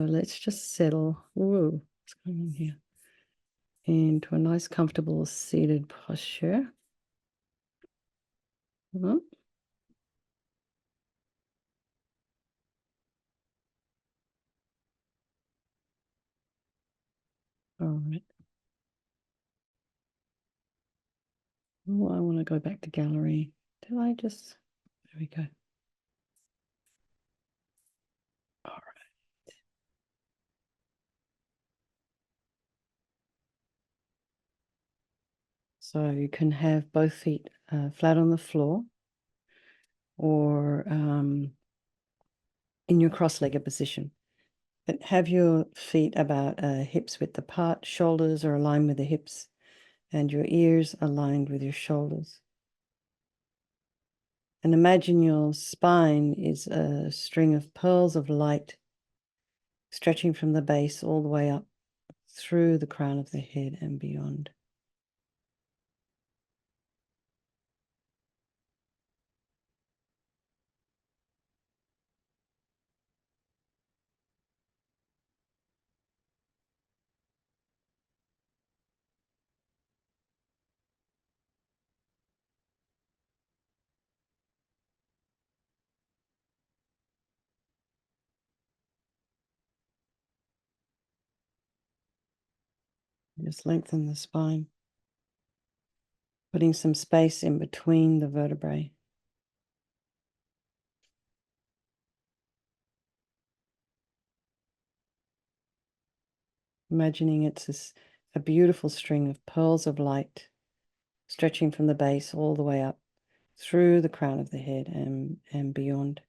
Let's just settle. Whoa, what's going on here? Into a nice, comfortable seated posture. Mhm. All right. Oh, I want to go back to gallery. Did I just? There we go. All right. So you can have both feet flat on the floor or in your cross-legged position. But have your feet about hips width apart, shoulders are aligned with the hips, and your ears aligned with your shoulders. And imagine your spine is a string of pearls of light stretching from the base all the way up through the crown of the head and beyond. Just lengthen the spine, putting some space in between the vertebrae. Imagining it's a beautiful string of pearls of light stretching from the base all the way up through the crown of the head and beyond.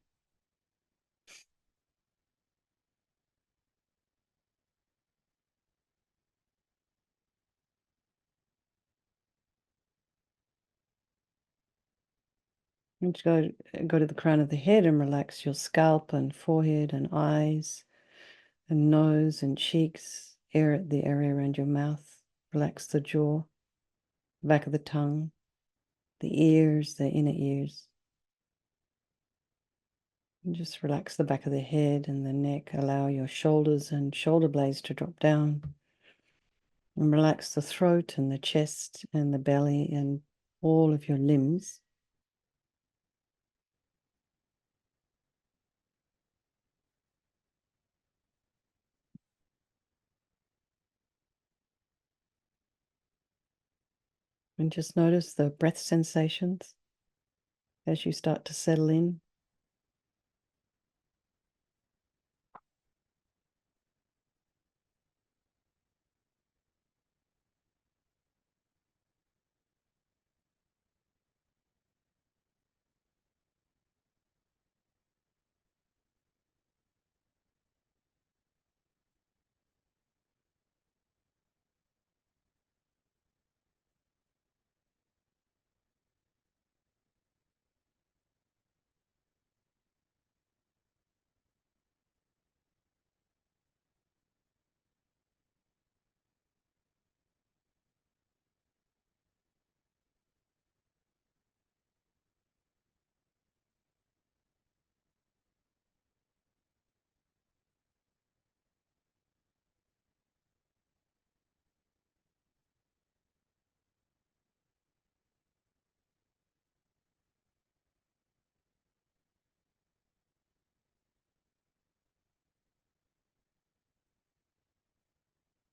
And go to the crown of the head and relax your scalp and forehead and eyes and nose and cheeks, the area around your mouth. Relax the jaw, back of the tongue, the ears, the inner ears. And just relax the back of the head and the neck. Allow your shoulders and shoulder blades to drop down. And relax the throat and the chest and the belly and all of your limbs. And just notice the breath sensations as you start to settle in.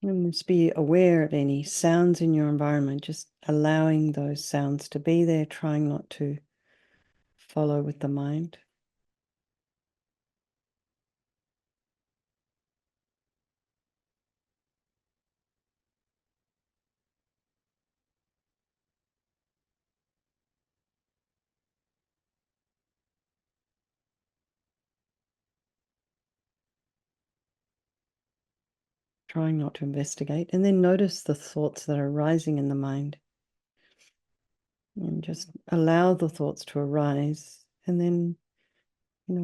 And just be aware of any sounds in your environment, just allowing those sounds to be there, trying not to follow with the mind. Trying not to investigate, and then notice the thoughts that are arising in the mind. And just allow the thoughts to arise, and then,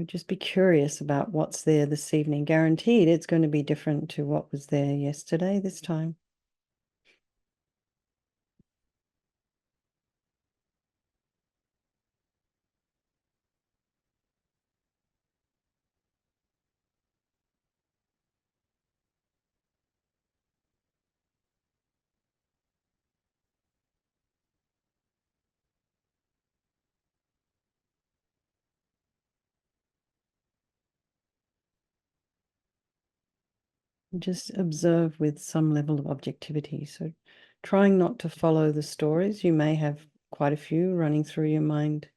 just be curious about what's there this evening. Guaranteed it's going to be different to what was there yesterday this time. Just observe with some level of objectivity. So trying not to follow the stories. You may have quite a few running through your mind.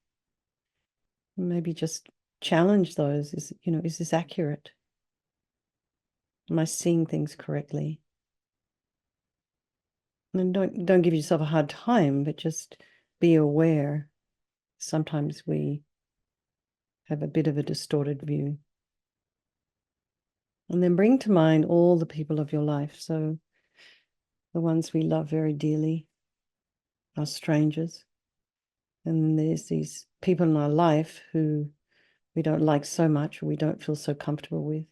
Maybe just challenge those. Is this accurate? Am I seeing things correctly? And don't give yourself a hard time, but just be aware. Sometimes we have a bit of a distorted view. And then bring to mind all the people of your life. So the ones we love very dearly, our strangers. And then there's these people in our life who we don't like so much, or we don't feel so comfortable with.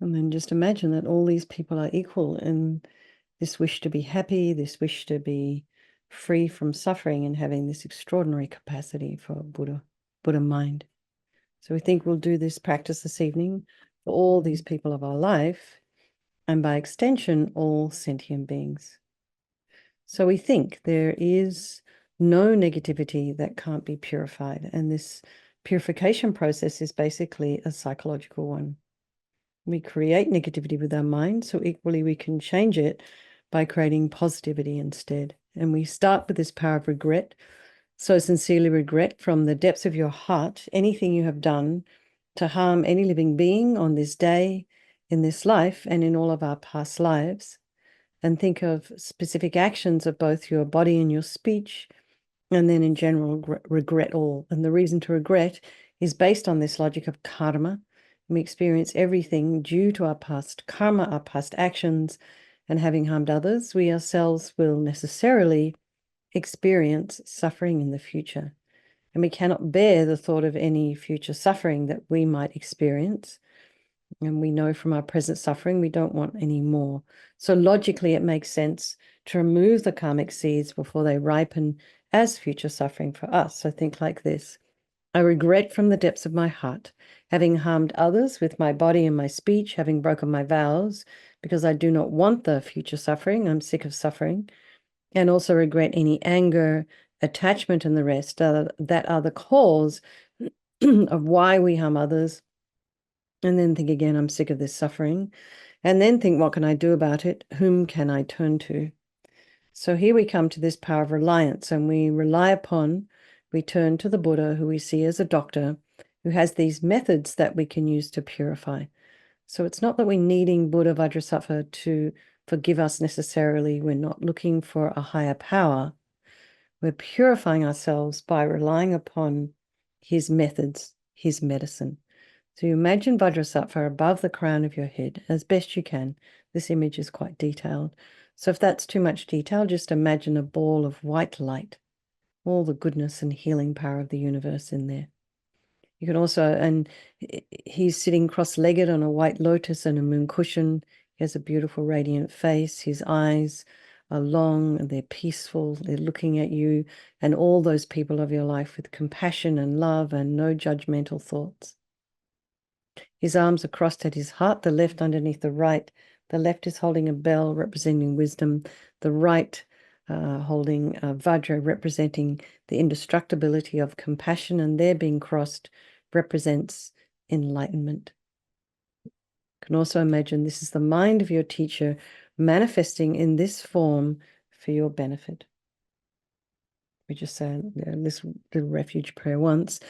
And then just imagine that all these people are equal in this wish to be happy, this wish to be free from suffering, and having this extraordinary capacity for Buddha mind. So we think we'll do this practice this evening for all these people of our life, and by extension, all sentient beings. So we think there is no negativity that can't be purified. And this purification process is basically a psychological one. We create negativity with our mind, so equally we can change it by creating positivity instead. And we start with this power of regret. So sincerely regret from the depths of your heart anything you have done to harm any living being on this day, in this life, and in all of our past lives. And think of specific actions of both your body and your speech, and then in general, regret all. And the reason to regret is based on this logic of karma. We experience everything due to our past karma, our past actions, and having harmed others, we ourselves will necessarily experience suffering in the future. And we cannot bear the thought of any future suffering that we might experience. And we know from our present suffering, we don't want any more. So logically, it makes sense to remove the karmic seeds before they ripen as future suffering for us. So think like this. I regret from the depths of my heart having harmed others with my body and my speech, having broken my vows, because I do not want the future suffering. I'm sick of suffering. And also regret any anger, attachment, and the rest that are the cause of why we harm others. And then think again, I'm sick of this suffering. And then think, what can I do about it? Whom can I turn to? So here we come to this power of reliance, and we turn to the Buddha, who we see as a doctor, who has these methods that we can use to purify. So it's not that we're needing Buddha Vajrasattva to forgive us necessarily. We're not looking for a higher power. We're purifying ourselves by relying upon his methods, his medicine. So you imagine Vajrasattva above the crown of your head as best you can. This image is quite detailed. So if that's too much detail, just imagine a ball of white light, all the goodness and healing power of the universe in there. You can also, and he's sitting cross-legged on a white lotus and a moon cushion. He has a beautiful radiant face. His eyes are long and they're peaceful. They're looking at you and all those people of your life with compassion and love and no judgmental thoughts. His arms are crossed at his heart, the left underneath the right. The left is holding a bell representing wisdom, the right holding a vajra representing the indestructibility of compassion, and their being crossed represents enlightenment. You can also imagine this is the mind of your teacher manifesting in this form for your benefit. We just say this little refuge prayer once.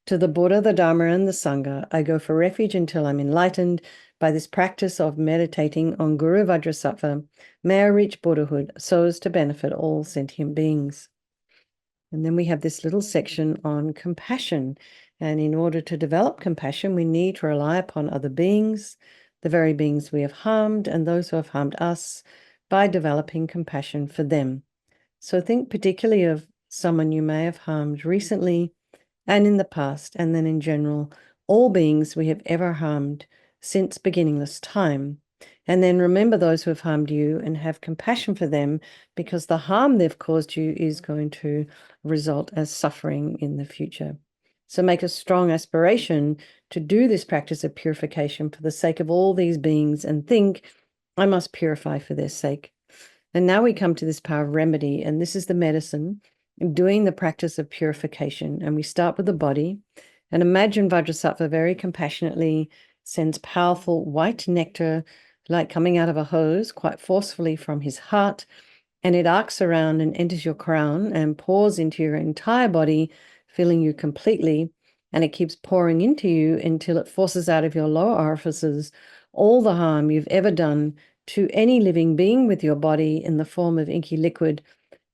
To the Buddha, the Dharma, and the Sangha, I go for refuge until I'm enlightened by this practice of meditating on Guru Vajrasattva. May I reach Buddhahood so as to benefit all sentient beings. And then we have this little section on compassion. And in order to develop compassion, we need to rely upon other beings, the very beings we have harmed, and those who have harmed us, by developing compassion for them. So think particularly of someone you may have harmed recently and in the past, and then in general, all beings we have ever harmed since beginningless time. And then remember those who have harmed you and have compassion for them, because the harm they've caused you is going to result as suffering in the future. So make a strong aspiration to do this practice of purification for the sake of all these beings, and think, I must purify for their sake. And now we come to this power of remedy, and this is the medicine, doing the practice of purification. And we start with the body, and imagine Vajrasattva very compassionately sends powerful white nectar, like coming out of a hose, quite forcefully from his heart, and it arcs around and enters your crown and pours into your entire body, filling you completely. And it keeps pouring into you until it forces out of your lower orifices all the harm you've ever done to any living being with your body in the form of inky liquid.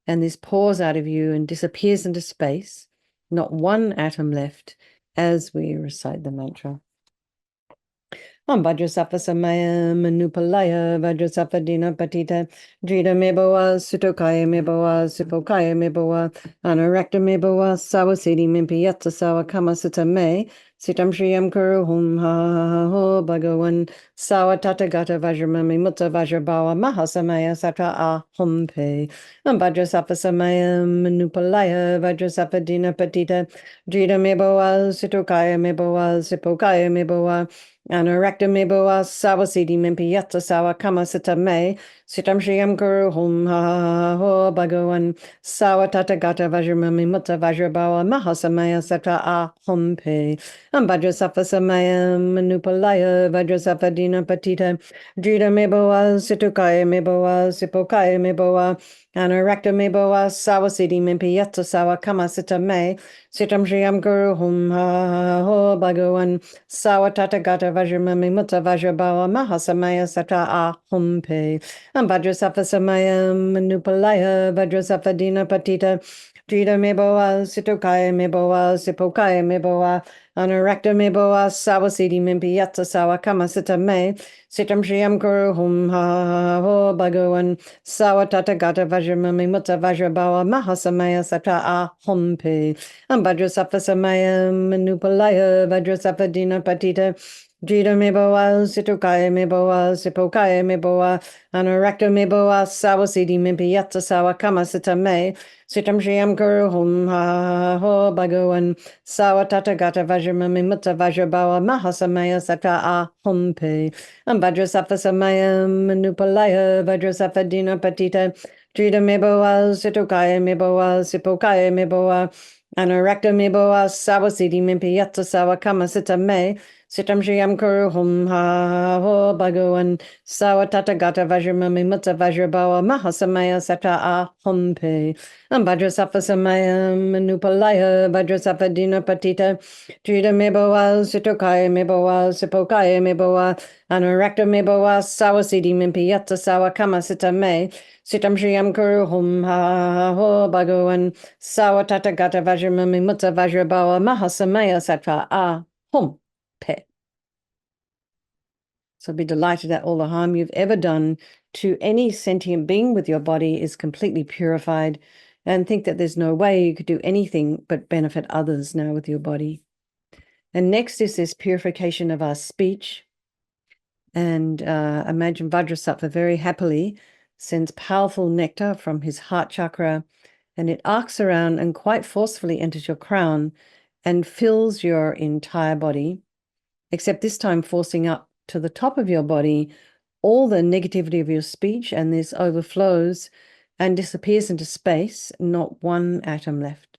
And this pours out of you and disappears into space, not one atom left, as we recite the mantra. Om Vajrasattva Samaya Manupalaya Vajrasattva Dina Patita Drita Mebawa Sutokaya Mebawa Supokaya Mebawa Anarakta Mebawa Sawasiti Mimpiyatsa Sawa Kama Sutta Me Sitam Shriyam Kuru Hum Ha Ho Bhagawan Sawa Tatagata Vajramami Mutta Vajrabawa Mahasamaya Satra A Hum Pe Om Vajrasattva Samaya Manupalaya Vajrasattva Dina Patita Drita Mebawa Sutokaya Mebawa Supokaya Mebawa Anarakta Mebawa Sawasiti Mimpiyatsa Sawa Kama Sutta Me Sitam Shriyam Kuru Hum Ha Ho Bhagawan Sawa Tatagata Vajramami Mutta Vajrabawa Mahasamaya Satra A Hum Pe Vajrasattva Samaya Manupalaya Vajrasattva Dina Patita Drita Mebawa Situkaya Mebawa Sipokaya Mebawa Anarakta Mebawa Sawasiti Mimpiyatsa Sawa Kama Sutta Me Sitam Shriyam Kuru Hum Ha Ho Bhagawan Sawa Tatagata Vajramami Mutta Vajrabawa Mahasamaya Satra A Hum Pe Vajrasattva Samaya Manupalaya Vajrasattva Dina Patita Drita Mebawa Situkaya Mebawa Sipokaya Mebawa Anarakta Mebawa Sawasiti Mimpiyatsa Sawa Kama Sutta Me Sitam Shriyam Kuru Hum Ha Ho Bhagawan Sawa Tatagata Vajramami Mutta Vajrabawa Mahasamaya Satra A Hum Pe Vajrasattva Samaya Manupalaya Vajrasattva Dina Patita Drita Mebawa Situkaya Mebawa Sipokaya Mebawa Anarakta Mebawa Sawasiti Mimpiyatsa Sawa Kama Sutta Me Sitam Shriyam Kuru Hum Ha Ho Bhagawan Sawa Tatagata Vajramami Mutta Vajrabawa Mahasamaya Satra A Hum Pe Vajrasattva Samaya Manupalaya Vajrasattva Dina Patita Drita Mebawa Situkaya Mebawa Sipokaya Mebawa Anarakta Mebawa Sawasiti Mimpiyatsa Sawa Kama Sutta Me Sitam Shriyam Kuru Hum Ha Ho Bhagawan Sawa Tatagata Vajramami Mutta Vajrabawa Mahasamaya Satra A Hum Pe Vajrasattva Samaya Manupalaya Vajrasattva Dina Patita Drita Mebawa Situkaya Mebawa Sipokaya Mebawa Anarakta Mebawa Sawasiti Mimpiyatsa Sawa Kama Sutta Me Sitam Shriyam Kuru Hum Ha Ho Bhagawan Sawa Tatagata Vajramami Mutta Vajrabawa Mahasamaya Satra A Hum Pe. So be delighted that all the harm you've ever done to any sentient being with your body is completely purified, and think that there's no way you could do anything but benefit others now with your body. And next is this purification of our speech. And imagine Vajrasattva very happily sends powerful nectar from his heart chakra, and it arcs around and quite forcefully enters your crown and fills your entire body, except this time forcing up to the top of your body all the negativity of your speech, and this overflows and disappears into space, not one atom left.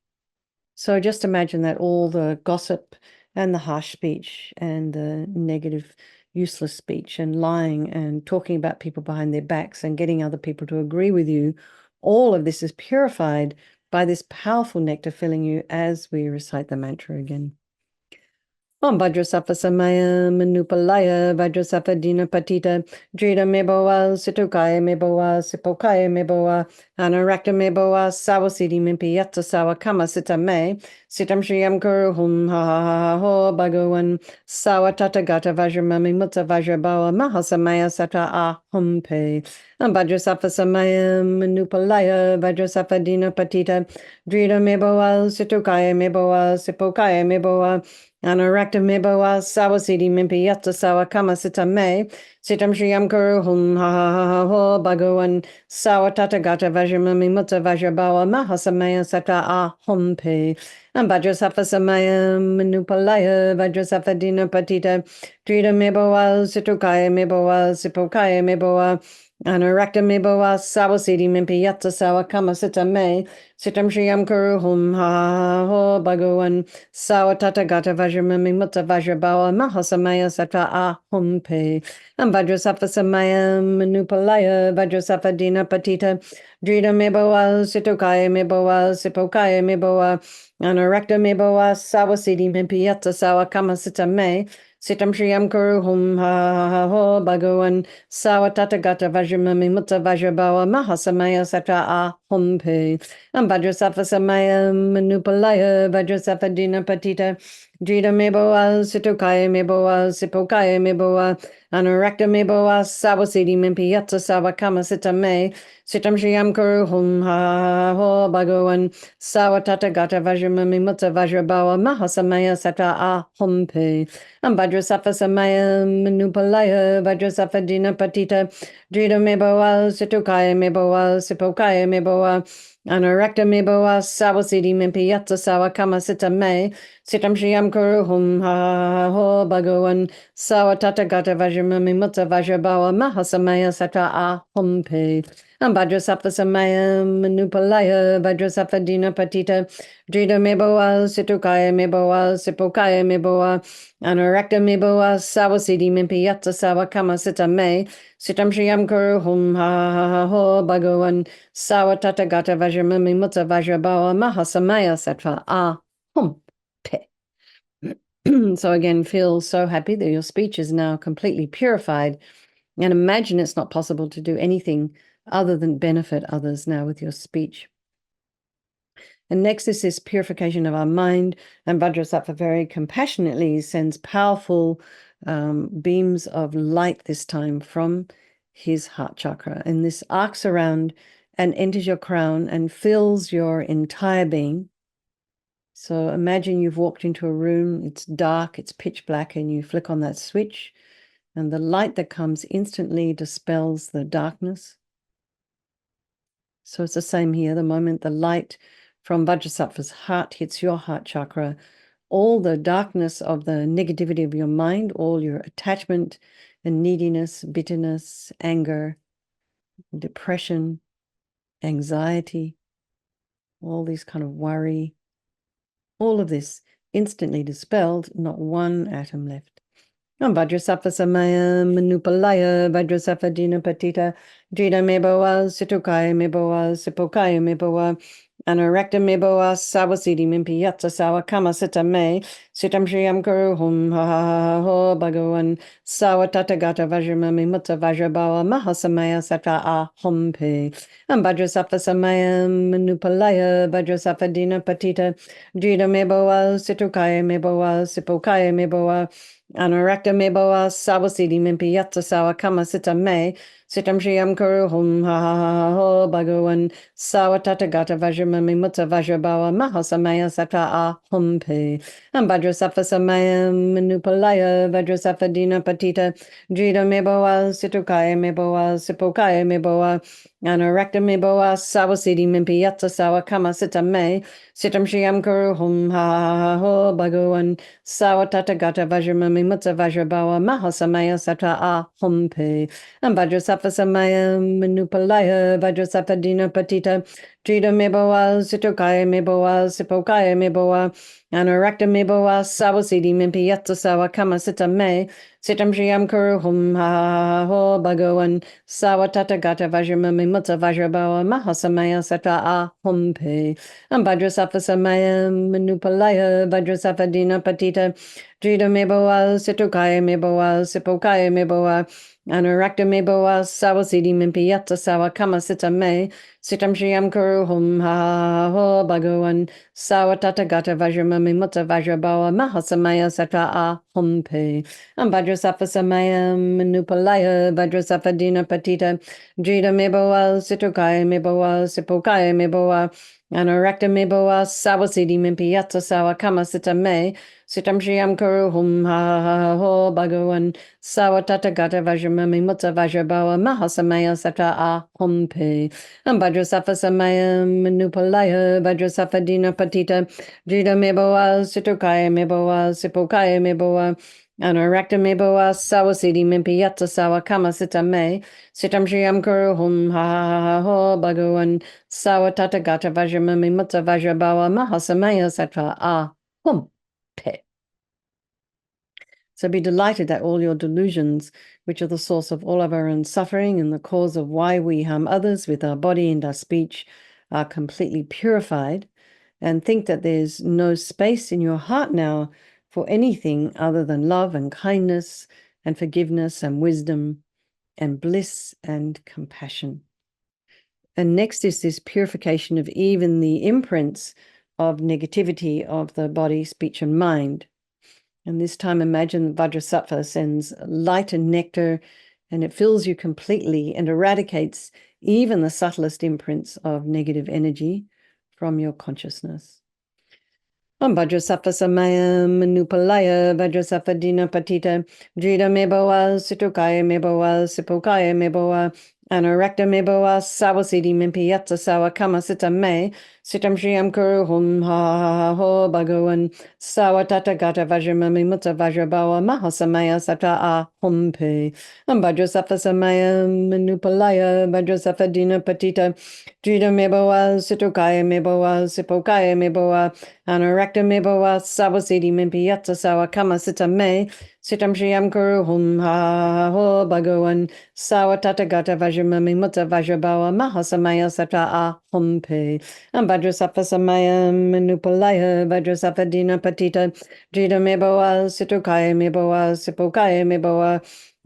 So just imagine that all the gossip and the harsh speech and the negative, useless speech and lying and talking about people behind their backs and getting other people to agree with you, all of this is purified by this powerful nectar filling you as we recite the mantra again. Om Vajrasattva Samaya Manupalaya Vajrasattva Dina Patita Drita Mebawa Situkaya Mebawa Sipokaya Mebawa Anarakta Mebawa Sawasiti Mimpiyatsa Sawa Kama Sutta Me Sitam Shriyam Kuru Hum Ha Ha Ha Ha Ho Bhagavan Sawa Tata Gata Vajramami Mutta Vajrabawa Mahasamaya Sata Ah Hum Pe Vajrasafa Samayam Nupalaya Vajrasafa Dina Patita Drita Meboa Situkaya Meboa Sipokaya Meboa Anarakta Meboa Sawasidi Mimpi Yatta Sawa Kama Sita Me Sitam Shriyam Kuru Hum Ha Ha Ha Ha Ho Bhagavan Sawa Tata Gata Vajramami Mutta Vajrabawa Mahasamaya Sata Ah Hum Pe Vajrasafa Samayam Nupalaya Vajrasafa Dina Patita Drita Meboa Situkaya Meboa Sipokaya Meboa Anarakta Meboa Sawasidi Mimpi Yatta Sawa Kama Sita Me Sitam Shriyam Kuru Hum Ha Ha Ho Bhagavan Sawa Tata Gata Vajramami Mutta Vajrabawa Mahasamaya Sata Ah Hum Pe Vajrasafa Samayam Nupalaya Vajrasafa Dina Patita Drita Meboa Situkaya Meboa Sipokaya Meboa Anarakta Meboa Sawasidi Mimpi Yatta Sawa Kama Sita Me Sitam Shriyam Kuru Hum Ha Ha Ha Ho Bhagavan Sawa Tata Gata Vajramami Mutta Vajrabawa Mahasamaya Sata Ah Hum Pe Vajrasafa Samayam Nupalaya Vajrasafa Dina Patita Drita Meboa Situkaya Meboa Sipokaya Meboa Anarakta Meboa Sawasidi Mimpi Yatta Sawa Kama Sita Me Sitam Shriyam Kuru Hum Ha Ha Ha Ho Bhagavan Sawa Tata Gata Vajramami Mutta Vajrabawa Mahasamaya Sata Ah Hum Pe Vajrasafa Samayam Nupalaya Vajrasafa Dina Patita Drita Meboa Situkaya Meboa Sipokaya Meboa Anarakta Meboa Sawasidi Mimpi Yatta Sawa Kama Sita Me Sitam Shriyam Kuru Hum Ha Ha Ha Ho Bhagavan Sawa Tata Gata Vajramami Mutta Vajrabawa Mahasamaya Sata Ah Hum Pe Vajrasafa Samayam Nupalaya Vajrasafa Dina Patita Drita Meboa Situkaya Meboa Sipokaya Meboa Anarakta Meboa Sawasidi Mimpi Yatta Sawa Kama Sita Me Sitam Shriyam Kuru Hum Ha Ha Ha Ho Bhagavan Sawa Tata Gata Vajramami Mutta Vajrabawa Mahasamaya Sata Ah Hum Pe. So again, feel so happy that your speech is now completely purified, and imagine it's not possible to do anything other than benefit others now with your speech. And next is this purification of our mind, and Vajrasattva very compassionately sends powerful beams of light this time from his heart chakra, and this arcs around and enters your crown and fills your entire being. So imagine you've walked into a room, it's dark, it's pitch black, and you flick on that switch, and the light that comes instantly dispels the darkness. So it's the same here. The moment the light from Vajrasattva's heart hits your heart chakra, all the darkness of the negativity of your mind, all your attachment and neediness, bitterness, anger, depression, anxiety, all these kind of worry, all of this instantly dispelled, not one atom left. Vajrasattva Samayam Nupalaya Vajrasattva Dina Patita Drita Meboa Situkaya Meboa Sipokaya Meboa Anarakta Meboa Sawasidi Mimpi Yatta Sawa Kama Sita Me Sitam Shriyam Kuru Hum Ha Ha Ha Ho Bhagavan Sawa Tata Gata Vajramami Mutta Vajrabawa Mahasamaya Sata Ah Hum Pe Vajrasattva Samayam Nupalaya Vajrasattva Dina Patita Drita Meboa Situkaya Meboa Sipokaya Meboa Anarakta Meboa Sawasidi Mimpi Yatta Sawa Kama Sita Me Sitam Shriyam Kuru Hum Ha Ha Ha Ho Bhagavan Sawa Tata Gata Vajramami Mutta Vajrabawa Mahasamaya Sata Ah Hum Pe Vajrasattva Samayam Nupalaya Vajrasattva Dina Patita Drita Meboa Situkaya Meboa Sipokaya Meboa Anarakta Meboa Sawasidi Mimpi Yatta Sawa Kama Sita Me Sitam Shriyam Kuru Hum Ha Ha Ha Ho Bhagavan Sawa Tata Gata Vajramami Mutta Vajrabawa Mahasamaya Sata Ah Hum Pe Vajrasattva Samayam Nupalaya Vajrasattva Dina Patita Drita Meboa Situkaya Meboa Sipokaya Meboa Anarakta Meboa Sawasidi Mimpi Yatta Sawa Kama Sita Me Sitam Shriyam Kuru Hum Ha Ha Ha Ho Bhagavan Sawa Tata Gata Vajramami Mutta Vajrabawa Mahasamaya Sata Ah Hum Pe Vajrasattva Samayam Nupalaya Vajrasattva Dina Patita Drita me boa, Situkaya me boa, Sipokaya me boa, Anurakta me boa, Sawasidi Mimpiata Sawa Kama Sita me, Sitam Shriam Kuru Hum Ha Ho Bhagawan, Sawatata Gata Vajramami Mutta Vajrabawa Mahasamaya Satra A Humpe, Ambadrasafa Samaya Manupalaya, Badrasafa Dina Patita, Drita me boa, Situkaya me boa, Sipokaya me boa, Anurakta me boa, Sawasidi Mimpiata Sawa Kama Sita me, Sitam Shriam Kuru Hum Ha Ho Bhagawan, Sawatata Gata Vajramami Mutta Vajrabawa Mahasamaya Satra A Humpe, Ambadrasafa Samaya Manupalaya, Badrasafa Dina Patita, Drita me boa, Situkaya me boa, Sipokaya me boa, Anurakta me boa, Sawasidi Mimpiata Sawa Kama Sita me, Sitam Shriam Kuru Hum Ha Ho Bhagawan, Sawatata Gata Vajramami Mutta Vajrabawa Mahasamaya Satra A Hum. So be delighted that all your delusions, which are the source of all of our own suffering and the cause of why we harm others with our body and our speech, are completely purified, and think that there's no space in your heart now for anything other than love and kindness and forgiveness and wisdom and bliss and compassion. And next is this purification of even the imprints of negativity of the body, speech, and mind. And this time, imagine Vajrasattva sends light and nectar, and it fills you completely and eradicates even the subtlest imprints of negative energy from your consciousness. Om Vajrasattva Samayam Manupalaya Vajrasattva Dina Patita Drita Meboa Situkaya Meboa Sipokaya Meboa Anurakta Meboa Sawasidi Mimpiyatsa Sawa Kama Sita Me Sitam Shriam Kuru Hum Ha Ho Bhagawan Sawatata Gata Vajramami Mutta Vajrabawa Mahasamaya Sata A Humpe Vajrasattva Samayam Manupalaya Vajrasattva Dina Patita Drita Meboa Situkaya Meboa Sipokaya Meboa Anurakta me boa sawasidi mimpiyatsa sawa kama sita me sitam shriam kuru hum ha ho bhagawan sawatata gata vajramami mutta vajrabawa mahasamaya sata a humpe Vajrasattva samaya manupalaya Vajrasattva dina patita drita me boa situkaya me boa sipokaya me boa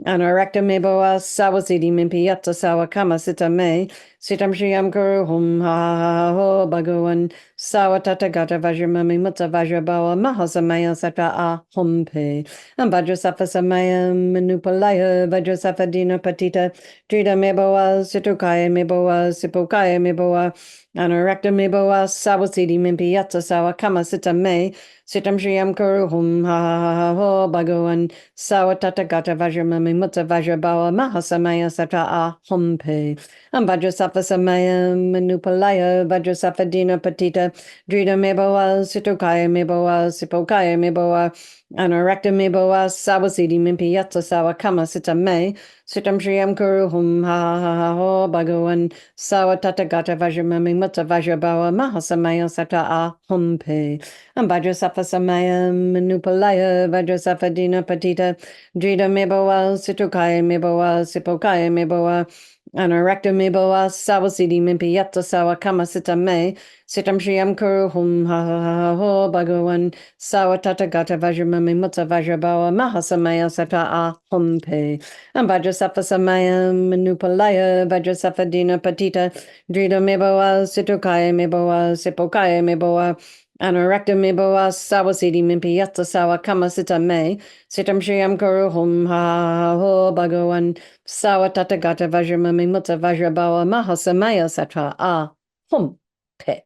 Anurakta me boa sawasidi mimpiyatsa sawa kama sita me sitam shriam kuru hum ha ho bhagawan Sawatata Gata Vajramami Mutta Vajrabawa Mahasamaya Satra A Humpe Vajrasattva Samaya Manupalaya Vajrasattva Dina Patita Drita Meboa Situkaya Meboa Sipokaya Meboa Anurakta Meboa Sawasidi Mimpiyatsa Sawa Kama Sita Me Sitam Shriam Kuru Hum Ha Ho Bhagawan Sawatata Gata Vajramami Mutta Vajrabawa Mahasamaya Satra A Humpe Vajrasattva Samaya Manupalaya Vajrasattva Dina Patita Drita Meboa Situkaya Meboa Sipokaya Meboa Anurakta Meboa Sawasidi Mimpiyatsa Sawa Kama Sita Me Sitam Shriam Kuru Hum Ha Ho Bhagawan Sawatata Gata Vajramami Mutta Vajrabawa Mahasamaya Sata A Humpe Vajrasattva Samaya Manupalaya Vajrasattva Dina Patita Drita Meboa Situkaya Meboa Sipokaya Meboa Anurakta Meboa Sawasidi Mimpiyatsa Sawa Kama Sita Me Sitam Shriam Kuru Hum Ha Ho Bhagawan Sawatata Gata Vajramami Mutta Vajrabawa Mahasamaya Sata A Humpe Vajrasattva Samaya Manupalaya Vajrasattva Dina Patita Drita Meboa Situkaya Meboa Sipokaya Meboa Anurakta Meboa Sawasidi Mimpiyatsa Sawa Kama Sita Me Sitam Shriam Kuru Hum Ha Ho Bhagawan Sawatata Gata Vajramami Mutta Vajrabawa Mahasamaya Satra A Humpe.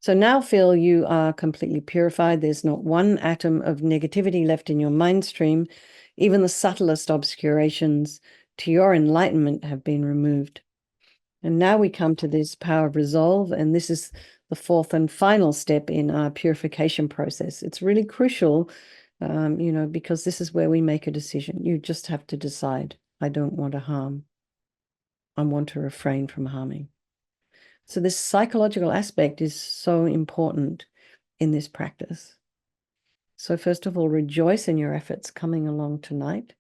So now feel you are completely purified. There's not one atom of negativity left in your mind stream. Even the subtlest obscurations to your enlightenment have been removed. And now we come to this power of resolve, and this is the fourth and final step in our purification process. It's really crucial, because this is where we make a decision. You just have to decide, I don't want to harm. I want to refrain from harming. So this psychological aspect is so important in this practice. So first of all, rejoice in your efforts coming along tonight,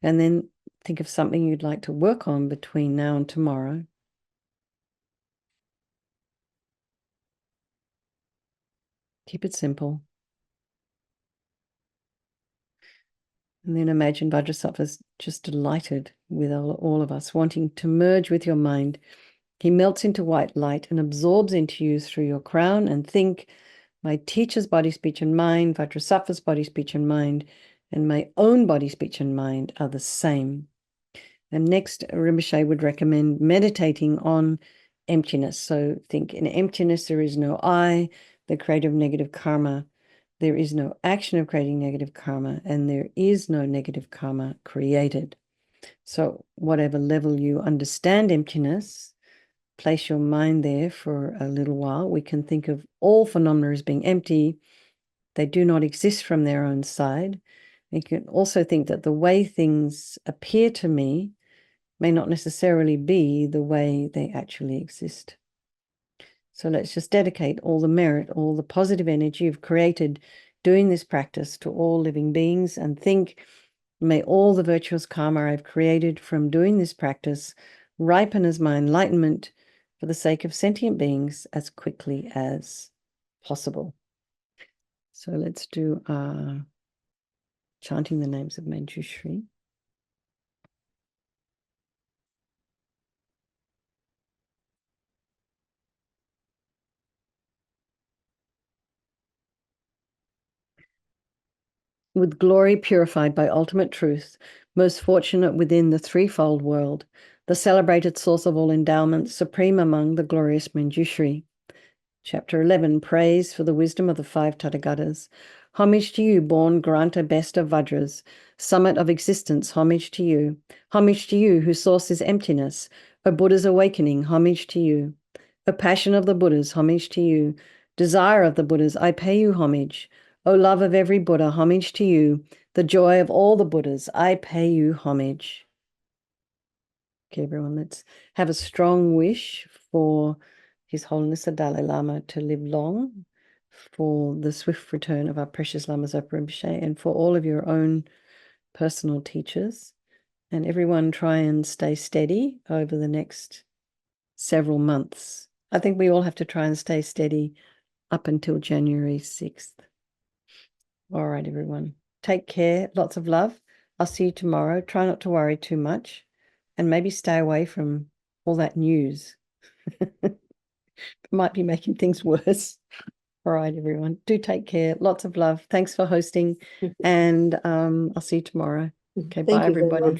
and then think of something you'd like to work on between now and tomorrow. Keep it simple. And then imagine Vajrasattva's just delighted with all of us, wanting to merge with your mind. He melts into white light and absorbs into you through your crown, and think, my teacher's body, speech, and mind, Vajrasattva's body, speech, and mind, and my own body, speech, and mind are the same. And next, Rinpoche would recommend meditating on emptiness. So think, in emptiness, there is no I, the creator of negative karma. There is no action of creating negative karma, and there is no negative karma created. So whatever level you understand emptiness, place your mind there for a little while. We can think of all phenomena as being empty. They do not exist from their own side. You can also think that the way things appear to me may not necessarily be the way they actually exist. So let's just dedicate all the merit, all the positive energy you've created doing this practice to all living beings, and think, may all the virtuous karma I've created from doing this practice ripen as my enlightenment for the sake of sentient beings as quickly as possible. So let's do chanting the names of Manjushri. With glory purified by ultimate truth, most fortunate within the threefold world, the celebrated source of all endowments, supreme among the glorious Manjushri. Chapter 11, Praise for the Wisdom of the Five Tathagatas. Homage to you, born granter best of Vajras, summit of existence, homage to you. Homage to you, whose source is emptiness. O Buddha's awakening, homage to you. O passion of the Buddhas, homage to you. Desire of the Buddhas, I pay you homage. O love of every Buddha, homage to you. The joy of all the Buddhas, I pay you homage. Okay, everyone, let's have a strong wish for His Holiness the Dalai Lama to live long, for the swift return of our precious Lama Zopa Rinpoche, and for all of your own personal teachers. And everyone try and stay steady over the next several months. I think we all have to try and stay steady up until January 6th. All right, everyone. Take care. Lots of love. I'll see you tomorrow. Try not to worry too much, and maybe stay away from all that news. It might be making things worse. All right, everyone. Do take care. Lots of love. Thanks for hosting. And I'll see you tomorrow. Okay, bye, everybody.